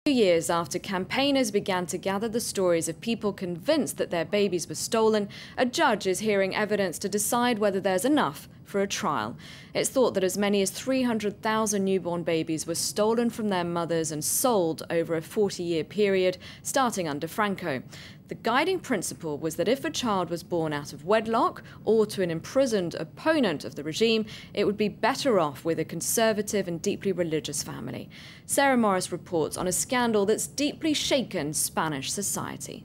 Years after campaigners began to gather the stories of people convinced that their babies were stolen, a judge is hearing evidence to decide whether there's enough for a trial. It's thought that as many as 300,000 newborn babies were stolen from their mothers and sold over a 40-year period, starting under Franco. The guiding principle was that if a child was born out of wedlock or to an imprisoned opponent of the regime, it would be better off with a conservative and deeply religious family. Sarah Morris reports on a scandal that's deeply shaken Spanish society.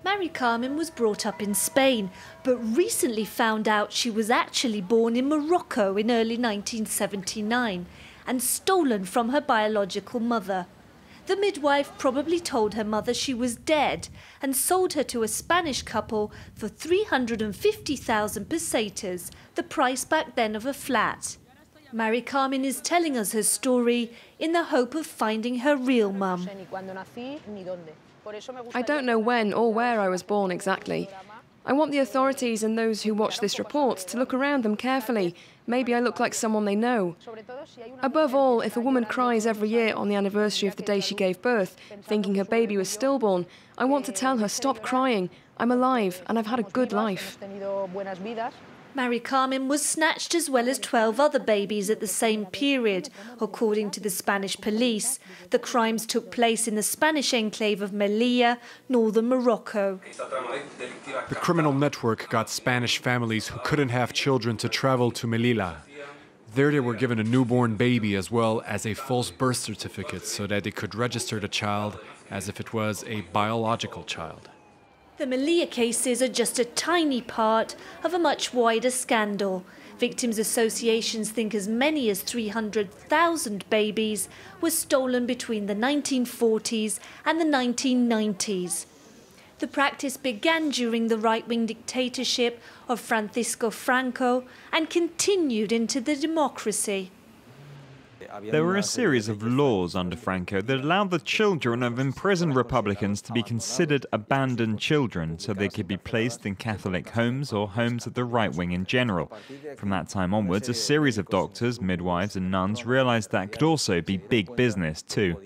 Mari Carmen was brought up in Spain, but recently found out she was actually born in Morocco in early 1979 and stolen from her biological mother. The midwife probably told her mother she was dead and sold her to a Spanish couple for 350,000 pesetas, the price back then of a flat. Mari Carmen is telling us her story in the hope of finding her real mum. I don't know when or where I was born exactly. I want the authorities and those who watch this report to look around them carefully. Maybe I look like someone they know. Above all, if a woman cries every year on the anniversary of the day she gave birth, thinking her baby was stillborn, I want to tell her, stop crying. I'm alive and I've had a good life. Mari Carmen was snatched as well as 12 other babies at the same period, according to the Spanish police. The crimes took place in the Spanish enclave of Melilla, northern Morocco. The criminal network got Spanish families who couldn't have children to travel to Melilla. There they were given a newborn baby as well as a false birth certificate so that they could register the child as if it was a biological child. The Melilla cases are just a tiny part of a much wider scandal. Victims' associations think as many as 300,000 babies were stolen between the 1940s and the 1990s. The practice began during the right-wing dictatorship of Franco and continued into the democracy. There were a series of laws under Franco that allowed the children of imprisoned Republicans to be considered abandoned children so they could be placed in Catholic homes or homes of the right wing in general. From that time onwards, a series of doctors, midwives and nuns realized that could also be big business too.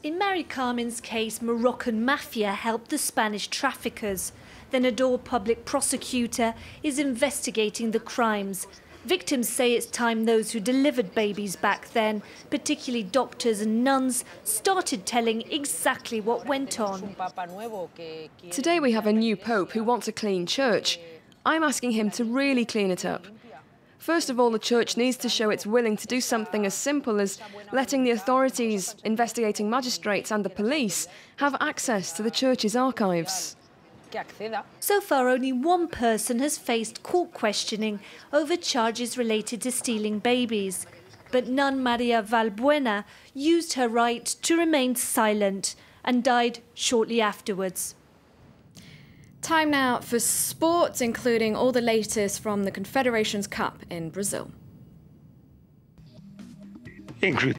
In Mari Carmen's case, Moroccan mafia helped the Spanish traffickers. The Nador public prosecutor is investigating the crimes. Victims say it's time those who delivered babies back then, particularly doctors and nuns, started telling exactly what went on. Today we have a new pope who wants a clean church. I'm asking him to really clean it up. First of all, the church needs to show it's willing to do something as simple as letting the authorities, investigating magistrates and the police have access to the church's archives. So far, only one person has faced court questioning over charges related to stealing babies. But nun Maria Valbuena used her right to remain silent and died shortly afterwards. Time now for sports, including all the latest from the Confederations Cup in Brazil. Ingrid,